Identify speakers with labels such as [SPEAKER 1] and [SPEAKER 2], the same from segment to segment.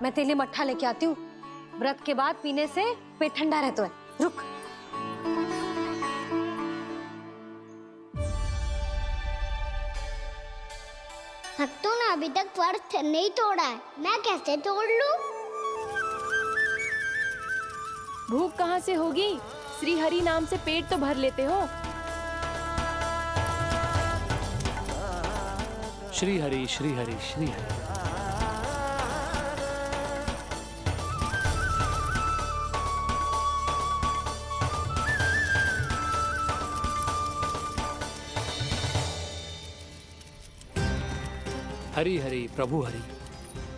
[SPEAKER 1] मैं तेरे लिए मट्ठा लेके आती हूँ। व्रत के बाद पीने से पेट ठंडा रहता है। रुक।
[SPEAKER 2] भक्तों ने अभी तक व्रत नहीं तोड़ा है, मैं कैसे तोड़ लूं?
[SPEAKER 3] भूख कहाँ से होगी? श्री हरि नाम से पेट तो भर लेते हो।
[SPEAKER 4] श्री हरि श्री हरि श्री हरि। हरि हरि प्रभु हरि,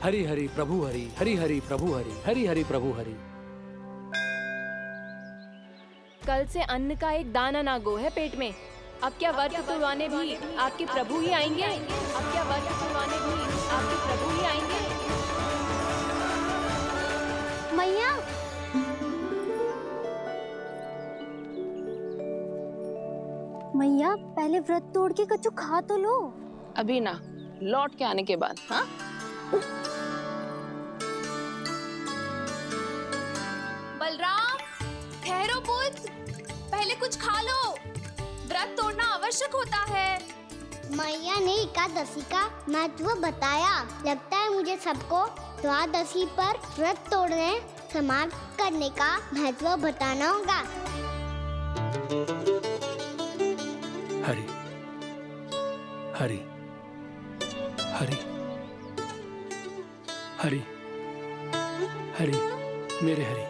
[SPEAKER 4] हरि हरि प्रभु हरि, हरि हरि प्रभु हरि, हरि हरि प्रभु हरि।
[SPEAKER 3] कल से अन्न का एक दाना ना गो है पेट में। अब क्या व्रत तुड़वाने भी आपके प्रभु ही आएंगे? अब क्या व्रत तुड़वाने भी आपके प्रभु ही आएंगे?
[SPEAKER 2] मैया, मैया पहले व्रत तोड़ के कच्चू खा तो लो।
[SPEAKER 5] अभी ना, लौट के आने के बाद। हाँ,
[SPEAKER 6] बलराम, ठहरो पुत्र, पहले कुछ खा लो। व्रत तोड़ना आवश्यक होता है।
[SPEAKER 2] मैया ने एकादशी का महत्व बताया। लगता है मुझे सबको द्वादशी पर व्रत तोड़ने समाप्त करने का महत्व बताना होगा।
[SPEAKER 4] हरि हरि हरि हरि हरि, मेरे हरि।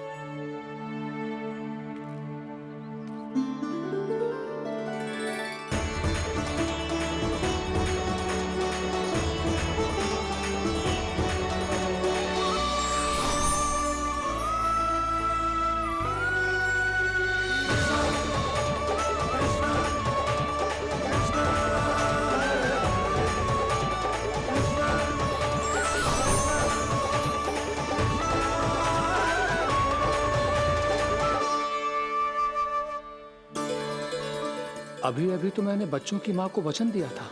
[SPEAKER 4] अभी अभी तो मैंने बच्चों की मां को वचन दिया था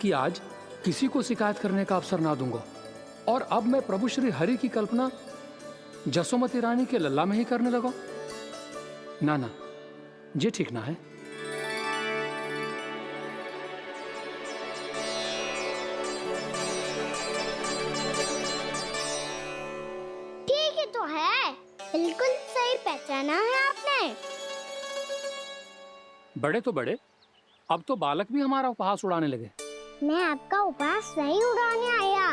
[SPEAKER 4] कि आज किसी को शिकायत करने का अवसर ना दूंगा, और अब मैं प्रभु श्री हरि की कल्पना जसोमती रानी के लल्ला में ही करने लगा। ना ना, ये ठीक ना है।
[SPEAKER 2] ठीक है तो है, बिल्कुल सही पहचाना है आपने।
[SPEAKER 4] बड़े तो बड़े, अब तो बालक भी हमारा उपहास उड़ाने लगे।
[SPEAKER 2] मैं आपका उपहास नहीं उड़ाने आया,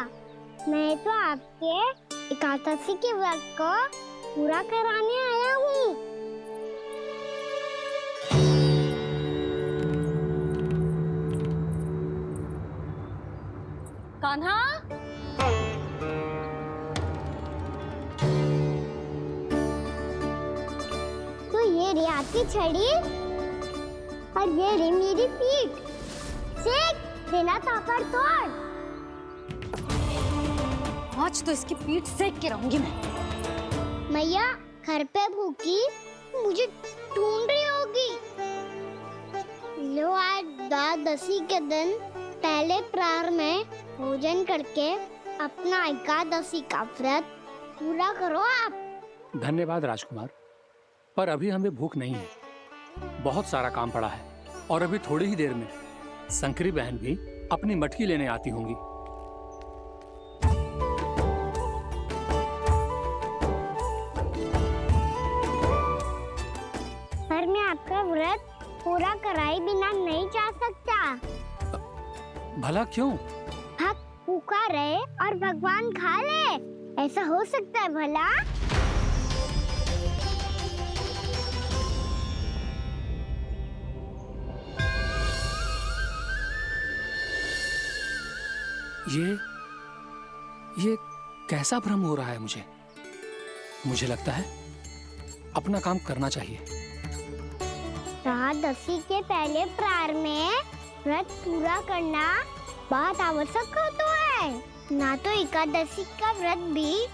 [SPEAKER 2] मैं तो आपके एकादशी के व्रत को पूरा कराने आया हूँ।
[SPEAKER 1] कान्हा,
[SPEAKER 2] तो ये रही आपकी छड़ी और ये रही मेरी पीठ। सेक बिना ताबड़तोड़।
[SPEAKER 1] आज तो इसकी पीठ सेक के रहूंगी मैं।
[SPEAKER 2] मैया घर पे भूखी मुझे ढूंढ रही होगी। लो, आज द्वादशी के दिन पहले प्रहर में भोजन करके अपना एकादशी का व्रत पूरा करो आप।
[SPEAKER 4] धन्यवाद राजकुमार, पर अभी हमें भूख नहीं है। बहुत सारा काम पड़ा है, और अभी थोड़ी ही देर में शंकरी बहन भी अपनी मटकी लेने आती होंगी।
[SPEAKER 2] पर मैं आपका व्रत पूरा कराए बिना नहीं जा सकता।
[SPEAKER 4] भला क्यों?
[SPEAKER 2] भक्त भूखा रहे और भगवान खा ले, ऐसा हो सकता है भला?
[SPEAKER 4] ये कैसा भ्रम हो रहा है मुझे लगता है अपना काम करना चाहिए।
[SPEAKER 2] द्वादशी के पहले प्रहर में व्रत पूरा करना बहुत आवश्यक होता है, ना तो एकादशी का व्रत भी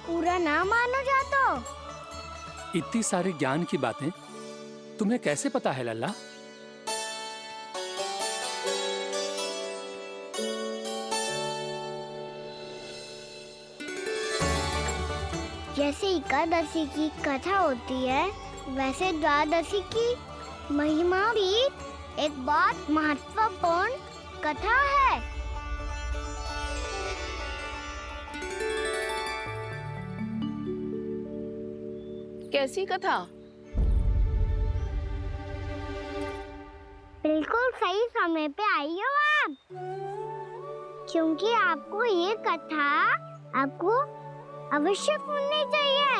[SPEAKER 2] पूरा ना मानो जातो।
[SPEAKER 4] इतनी सारी ज्ञान की बातें तुम्हें कैसे पता है लल्ला?
[SPEAKER 2] जैसे एकादशी की कथा होती है, वैसे द्वादशी की महिमा भी एक बहुत महत्वपूर्ण कथा है।
[SPEAKER 5] कैसी कथा?
[SPEAKER 2] बिल्कुल सही समय पे आई हो आप, क्योंकि आपको ये कथा आपको अवश्य सुननी चाहिए।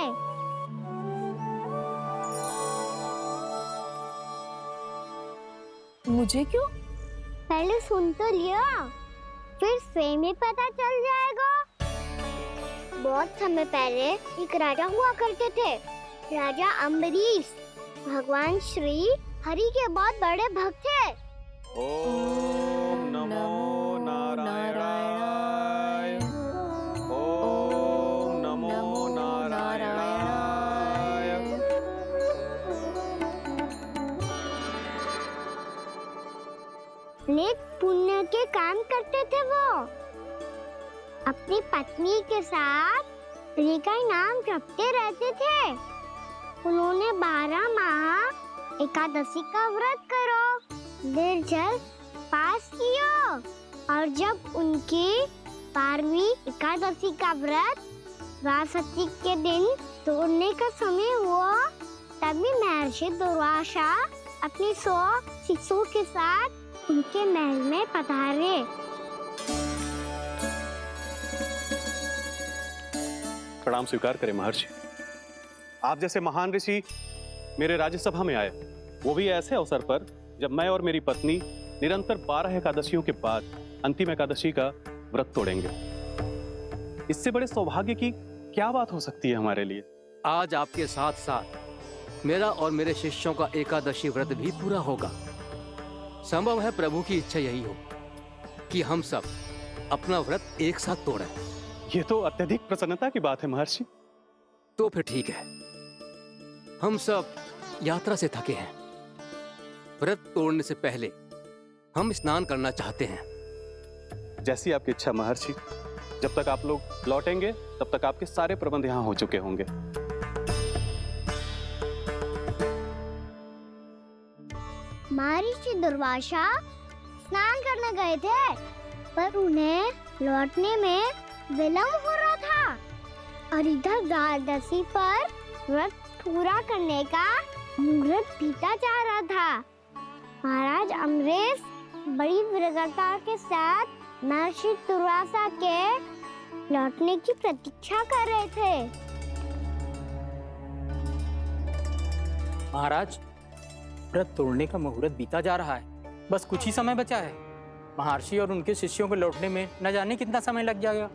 [SPEAKER 3] मुझे क्यों?
[SPEAKER 2] पहले सुन तो लिया, फिर स्वयं ही पता चल जाएगा। बहुत समय पहले एक राजा हुआ करते थे, राजा अम्बरीश। भगवान श्री हरि के बहुत बड़े भक्त थे।
[SPEAKER 7] ओम नमो नारायणाय। ओम नमो नारायणाय।
[SPEAKER 2] नेक पुण्य के काम करते थे वो। अपनी पत्नी के साथ हरि का नाम जपते रहते थे। उन्होंने 12 माह एकादशी का व्रत करो निर्जल पास किया, और जब उनकी 12वीं एकादशी का व्रत द्वादशी के दिन तोड़ने का समय हुआ, तभी महर्षि दुर्वासा अपनी 100 शिष्यों के साथ उनके महल में पधारे।
[SPEAKER 7] प्रणाम स्वीकार करें महर्षि। आप जैसे महान ऋषि मेरे राज्यसभा में आए, वो भी ऐसे अवसर पर जब मैं और मेरी पत्नी निरंतर 12 एकादशियों के बाद अंतिम एकादशी का व्रत तोड़ेंगे। इससे बड़े सौभाग्य की क्या बात हो सकती है हमारे लिए।
[SPEAKER 8] आज आपके साथ साथ मेरा और मेरे शिष्यों का एकादशी व्रत भी पूरा होगा। संभव है प्रभु की इच्छा यही हो कि हम सब अपना व्रत एक साथ तोड़ें।
[SPEAKER 7] ये तो अत्यधिक प्रसन्नता की बात है महर्षि।
[SPEAKER 8] तो फिर ठीक है, हम सब यात्रा से थके हैं। व्रत तोड़ने से पहले हम स्नान करना चाहते हैं।
[SPEAKER 7] जैसी आपकी इच्छा महर्षि। जब तक आप लोग लौटेंगे तब तक आपके सारे प्रबंध यहाँ हो चुके होंगे।
[SPEAKER 2] महर्षि दुर्वासा स्नान करने गए थे, पर उन्हें लौटने में विलंब हो रहा था, और इधर द्वादशी पर व्रत पूरा करने का मुहूर्त बीता जा रहा था। महाराज अम्बरीश बड़ी विरगता के साथ महर्षि दुर्वासा के लौटने की प्रतीक्षा कर रहे थे।
[SPEAKER 9] महाराज, व्रत तोड़ने का मुहूर्त बीता जा रहा है। बस कुछ ही समय बचा है। महर्षि और उनके शिष्यों को लौटने में न जाने कितना समय लग जाएगा।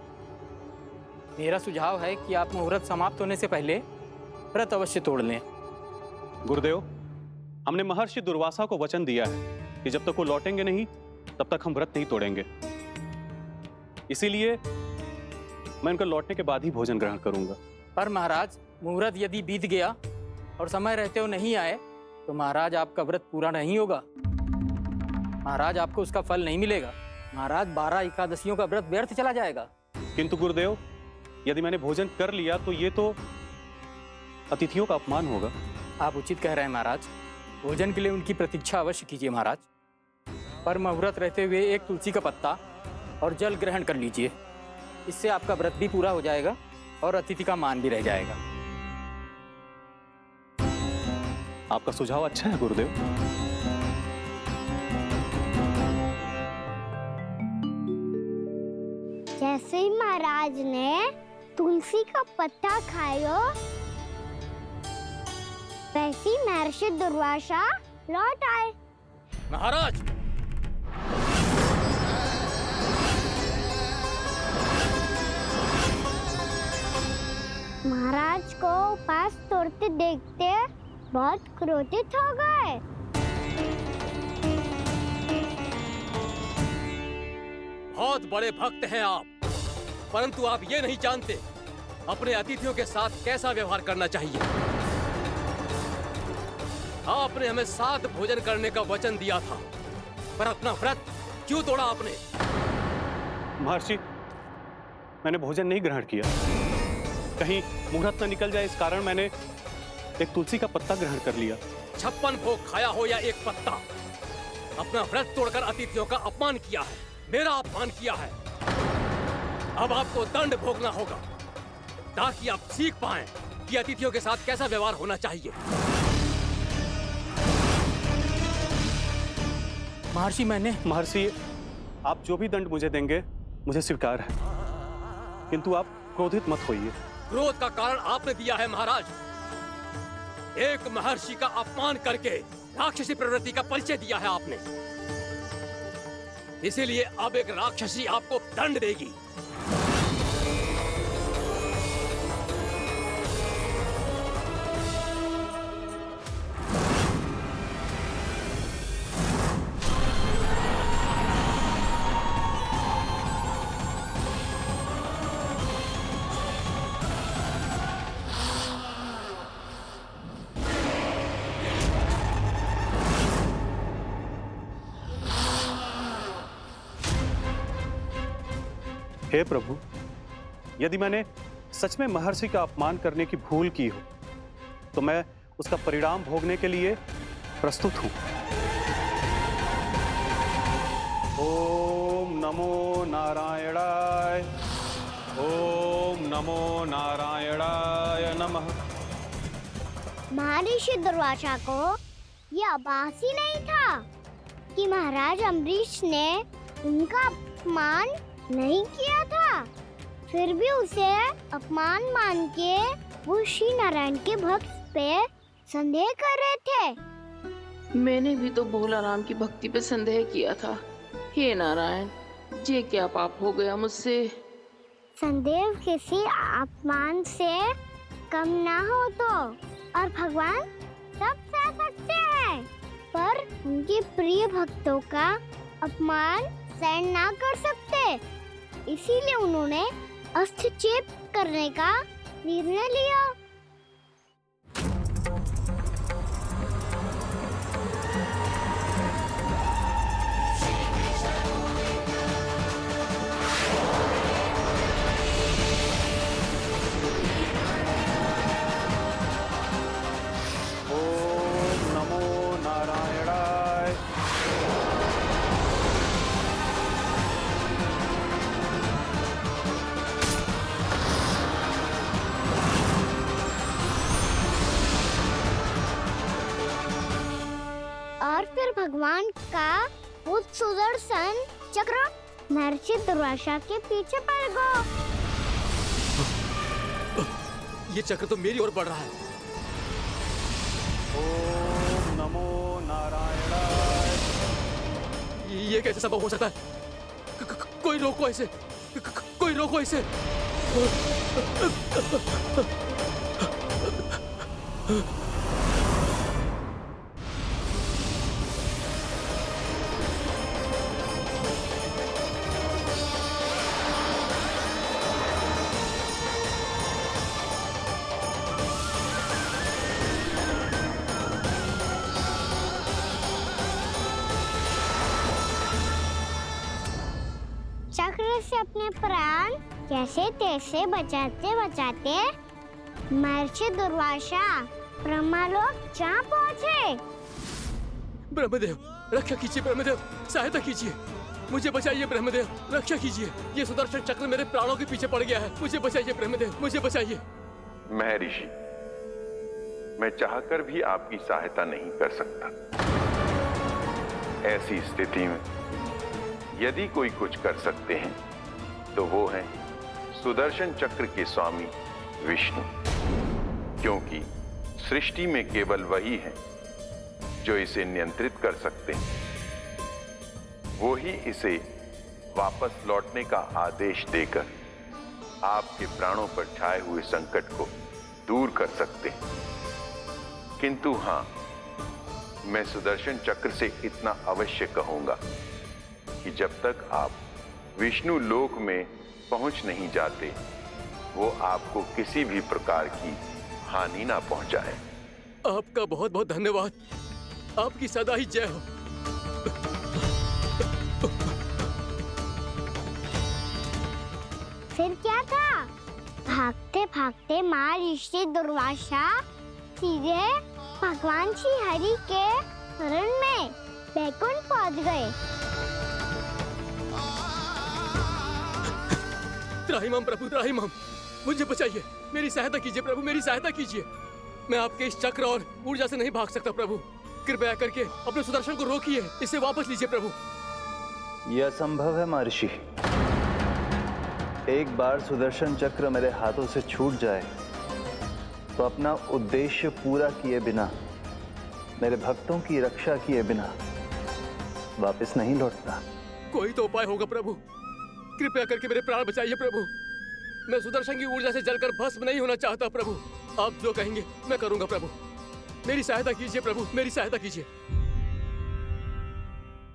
[SPEAKER 9] मेरा सुझाव है कि आप मुहूर्त समाप्त होने से पहले व्रत अवश्य तोड़ लें।
[SPEAKER 7] गुरुदेव, हमने महर्षि दुर्वासा को वचन दिया है कि जब तक वो लौटेंगे नहीं तब तक हम व्रत नहीं तोड़ेंगे। इसीलिए मैं उनके लौटने के बाद ही भोजन ग्रहण करूंगा।
[SPEAKER 9] पर महाराज, मुहूर्त यदि बीत गया और समय रहते हुए नहीं आए तो महाराज आपका व्रत पूरा नहीं होगा। महाराज, आपको उसका फल नहीं मिलेगा। महाराज, 12 एकादशियों का व्रत व्यर्थ चला जाएगा।
[SPEAKER 7] किंतु गुरुदेव, यदि मैंने भोजन कर लिया तो ये तो अतिथियों का अपमान होगा।
[SPEAKER 9] आप उचित कह रहे हैं महाराज। भोजन के लिए उनकी प्रतीक्षा अवश्य कीजिए महाराज। पर मुहूर्त रहते हुए एक तुलसी का पत्ता और जल ग्रहण कर लीजिए। इससे आपका व्रत भी पूरा हो जाएगा और अतिथि का मान भी रह जाएगा।
[SPEAKER 7] आपका सुझाव अच्छा है गुरुदेव।
[SPEAKER 2] जैसे ही महाराज ने तुलसी का पत्ता खाया, वैसे ही महर्षि दुर्वासा लौट आए।
[SPEAKER 8] महाराज,
[SPEAKER 2] महाराज को उपास तोड़ते देखते बहुत क्रोधित हो गए।
[SPEAKER 8] बहुत बड़े भक्त हैं आप, परंतु आप ये नहीं जानते अपने अतिथियों के साथ कैसा व्यवहार करना चाहिए। आपने हमें साथ भोजन करने का वचन दिया था, पर अपना व्रत क्यों तोड़ा आपने?
[SPEAKER 7] महर्षि, मैंने भोजन नहीं ग्रहण किया। कहीं मुहूर्त न निकल जाए, इस कारण मैंने एक तुलसी का पत्ता ग्रहण कर लिया।
[SPEAKER 8] 56 भोग खाया हो या एक पत्ता, अपना व्रत तोड़कर अतिथियों का अपमान किया है, मेरा अपमान किया है। अब आपको दंड भोगना होगा ताकि आप सीख पाएं कि अतिथियों के साथ कैसा व्यवहार होना चाहिए।
[SPEAKER 9] महर्षि
[SPEAKER 7] महर्षि, आप जो भी दंड मुझे देंगे मुझे स्वीकार है, किंतु आप क्रोधित मत होइए।
[SPEAKER 8] क्रोध का कारण आपने दिया है महाराज। एक महर्षि का अपमान करके राक्षसी प्रवृत्ति का परिचय दिया है आपने, इसीलिए अब एक राक्षसी आपको दंड देगी।
[SPEAKER 7] हे प्रभु, यदि मैंने सच में महर्षि का अपमान करने की भूल की हो तो मैं उसका परिणाम भोगने के लिए प्रस्तुत हूं। ओम नमो नारायणाय, ओम नमो नारायणाय नमः।
[SPEAKER 2] महर्षि दुर्वासा को ये आभास ही नहीं था कि महाराज अम्बरीश ने उनका अपमान नहीं किया था, फिर भी उसे अपमान मान के वो श्री नारायण के भक्त पे संदेह कर रहे थे।
[SPEAKER 5] मैंने भी तो भोला राम की भक्ति पे संदेह किया था। हे नारायण, ये क्या पाप हो गया मुझसे?
[SPEAKER 2] संदेह किसी अपमान से कम ना हो तो, और भगवान सब सह सकते हैं, पर उनके प्रिय भक्तों का अपमान सहन ना कर सकते, इसीलिए उन्होंने अस्त्रक्षेप करने का निर्णय लिया।
[SPEAKER 7] ओम नमो नारायणाय।
[SPEAKER 2] और फिर भगवान का वो सुदर्शन चक्र महर्षि दुर्वासा के पीछे पड़ गया।
[SPEAKER 8] ये चक्र तो मेरी ओर बढ़ रहा है।
[SPEAKER 7] ओम नमो नारायणाय।
[SPEAKER 8] ये कैसे संभव हो सकता है? कोई रोको इसे, कोई रोको इसे।
[SPEAKER 2] चक्र से अपने प्राण कैसे तैसे बचाते बचाते महर्षि दुर्वासा ब्रह्मलोक जा पहुँचे।
[SPEAKER 8] ब्रह्मदेव, रक्षा कीजिए ब्रह्मदेव, सहायता कीजिए, मुझे बचाइए ब्रह्मदेव, रक्षा कीजिए। ये सुदर्शन चक्र मेरे प्राणों के पीछे पड़ गया है, मुझे बचाइए ब्रह्मदेव, मुझे बचाइए।
[SPEAKER 10] महर्षि, मैं चाहकर भी आपकी सहायता नहीं कर सकता। ऐसी स्थिति में यदि कोई कुछ कर सकते हैं तो वो है सुदर्शन चक्र के स्वामी विष्णु, क्योंकि सृष्टि में केवल वही है जो इसे नियंत्रित कर सकते हैं। वो ही इसे वापस लौटने का आदेश देकर आपके प्राणों पर छाए हुए संकट को दूर कर सकते हैं। किंतु हां, मैं सुदर्शन चक्र से इतना अवश्य कहूंगा कि जब तक आप विष्णु लोक में पहुंच नहीं जाते, वो आपको किसी भी प्रकार की हानि ना पहुंचाए।
[SPEAKER 8] आपका बहुत बहुत धन्यवाद, आपकी सदा ही जय हो।
[SPEAKER 2] फिर क्या था? भागते भागते माँ ऋषि दुर्वासा सीधे भगवान श्री हरि के शरण में बैकुंठ पहुंच गए।
[SPEAKER 8] त्राहिमाम प्रभु, त्राहिमाम, मुझे बचाइए, मेरी सहायता कीजिए प्रभु, मेरी सहायता कीजिए। मैं आपके इस चक्र और ऊर्जा से नहीं भाग सकता प्रभु। कृपया करके अपने सुदर्शन को रोकिए, इसे वापस लीजिए प्रभु।
[SPEAKER 11] यह असंभव है महर्षि। एक बार सुदर्शन चक्र मेरे हाथों से छूट जाए तो अपना उद्देश्य पूरा किए बिना, मेरे भक्तों की रक्षा किए बिना वापस नहीं लौटता।
[SPEAKER 8] कोई तो उपाय होगा प्रभु, कृपया करके मेरे प्राण बचाइए प्रभु। मैं सुदर्शन की ऊर्जा से जलकर भस्म नहीं होना चाहता प्रभु। आप जो कहेंगे मैं करूंगा प्रभु। मेरी सहायता कीजिए प्रभु, मेरी सहायता कीजिए।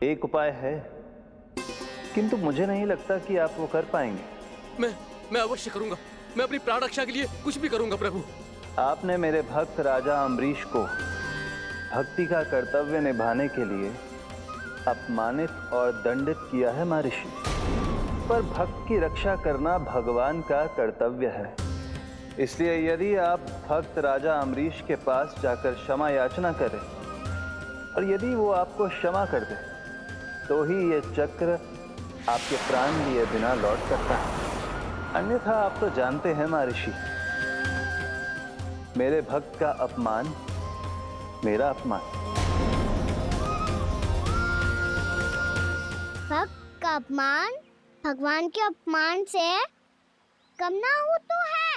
[SPEAKER 11] एक उपाय है, किंतु मुझे नहीं लगता कि आप वो कर पाएंगे।
[SPEAKER 8] मैं अवश्य करूंगा। मैं अपनी प्राण रक्षा के लिए कुछ भी करूंगा प्रभु।
[SPEAKER 11] आपने मेरे भक्त राजा अम्बरीश को भक्ति का कर्तव्य निभाने के लिए अपमानित और दंडित किया है महर्षि, पर भक्त की रक्षा करना भगवान का कर्तव्य है। इसलिए यदि आप भक्त राजा अम्बरीश के पास जाकर क्षमा याचना करें और यदि वो आपको क्षमा कर दे तो ही ये चक्र आपके प्राण लिए बिना लौट सकता है। अन्यथा आप तो जानते हैं महर्षि, मेरे भक्त का अपमान मेरा अपमान।
[SPEAKER 2] भक्त का अपमान भगवान के अपमान से कम ना हो तो है।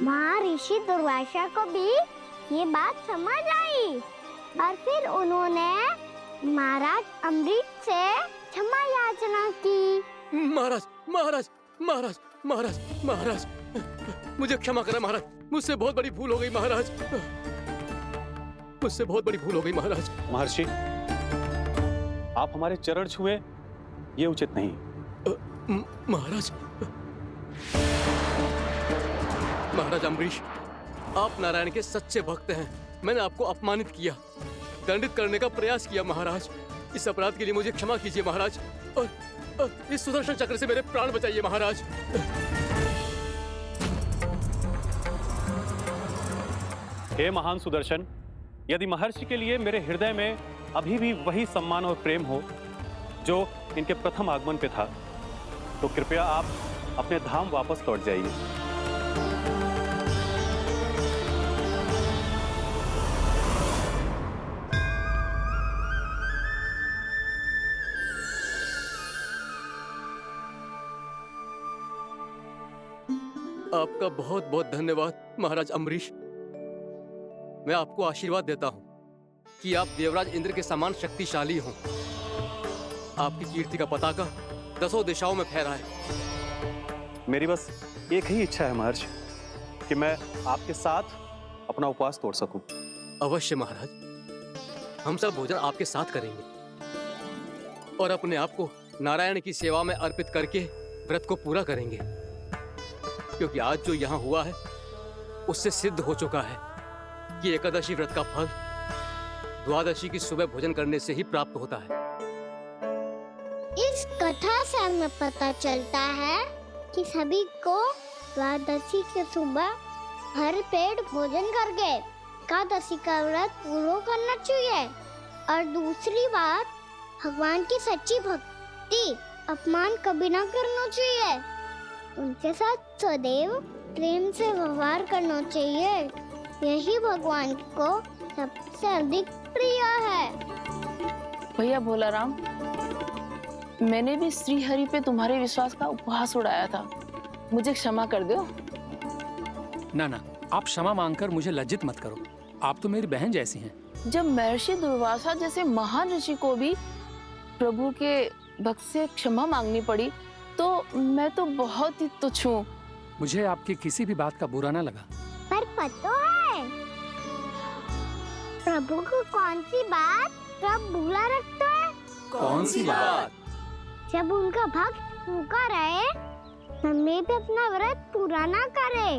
[SPEAKER 2] महर्षि दुर्वासा को भी ये बात समझ आई और फिर उन्होंने महाराज अम्बरीश से क्षमा याचना की।
[SPEAKER 8] महाराज महाराज महाराज महाराज महाराज, मुझे क्षमा करें महाराज, मुझसे बहुत बड़ी भूल हो गई महाराज, मुझसे बहुत बड़ी भूल हो गई महाराज।
[SPEAKER 7] महर्षि, आप हमारे चरण छुए ये उचित नहीं।
[SPEAKER 8] महाराज, महाराज अम्बरीश, आप नारायण के सच्चे भक्त हैं। मैंने आपको अपमानित किया, दंडित करने का प्रयास किया महाराज। इस अपराध के लिए मुझे क्षमा कीजिए महाराज, और इस सुदर्शन चक्र से मेरे प्राण बचाइए महाराज।
[SPEAKER 7] हे महान सुदर्शन, यदि महर्षि के लिए मेरे हृदय में अभी भी वही सम्मान और प्रेम हो जो इनके प्रथम आगमन पे था, तो कृपया आप अपने धाम वापस लौट जाइए।
[SPEAKER 8] आपका बहुत बहुत धन्यवाद महाराज अम्बरीश। मैं आपको आशीर्वाद देता हूं कि आप देवराज इंद्र के समान शक्तिशाली हों। आपकी कीर्ति का पताका 10 दिशाओं में फहराए।
[SPEAKER 7] मेरी बस एक ही इच्छा है महर्षि, कि मैं आपके साथ अपना उपवास तोड़ सकूं।
[SPEAKER 8] अवश्य महाराज, हम सब भोजन आपके साथ करेंगे और अपने आप को नारायण की सेवा में अर्पित करके व्रत को पूरा करेंगे, क्योंकि आज जो यहाँ हुआ है उससे सिद्ध हो चुका है कि एकादशी व्रत का फल द्वादशी की सुबह भोजन करने से ही प्राप्त होता है।
[SPEAKER 2] इस कथा से हमें पता चलता है कि सभी को द्वादशी के सुबह भर पेट भोजन करके एकादशी का व्रत पूरा करना चाहिए। और दूसरी बात, भगवान की सच्ची भक्ति अपमान कभी ना करना चाहिए। उनके साथ सदैव प्रेम से व्यवहार करना चाहिए। यही भगवान को सबसे अधिक प्रिय है।
[SPEAKER 5] भैया भोला राम, मैंने भी श्री हरि पे तुम्हारे विश्वास का उपहास उड़ाया था, मुझे क्षमा कर दो।
[SPEAKER 4] ना ना, आप क्षमा मांगकर मुझे लज्जित मत करो, आप तो मेरी बहन जैसी हैं।
[SPEAKER 5] जब महर्षि दुर्वासा जैसे महान ऋषि को भी प्रभु के भक्त से क्षमा मांगनी पड़ी, तो मैं तो बहुत ही तुच्छ हूँ।
[SPEAKER 4] मुझे आपकी किसी भी बात का बुरा ना लगा।
[SPEAKER 2] पर पता है प्रभु को कौन सी बात कब बुरा रखता है?
[SPEAKER 8] कौन सी बात?
[SPEAKER 2] जब उनका भक्त भूखा रहे, समय पे अपना व्रत पूरा ना करे।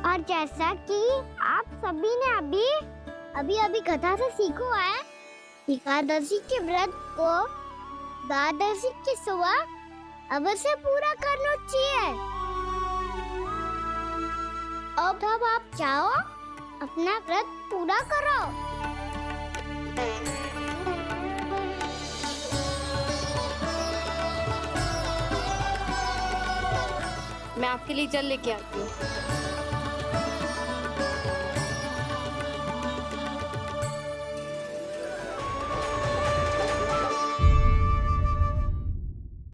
[SPEAKER 2] और जैसा कि आप सभी ने अभी कथा से सीखो है, एकादशी के व्रत को द्वादशी की सुबह अवश्य पूरा करना चाहिए। अब आप जाओ, अपना व्रत पूरा करो।
[SPEAKER 1] मैं आपके लिए जल लेके आती हूँ।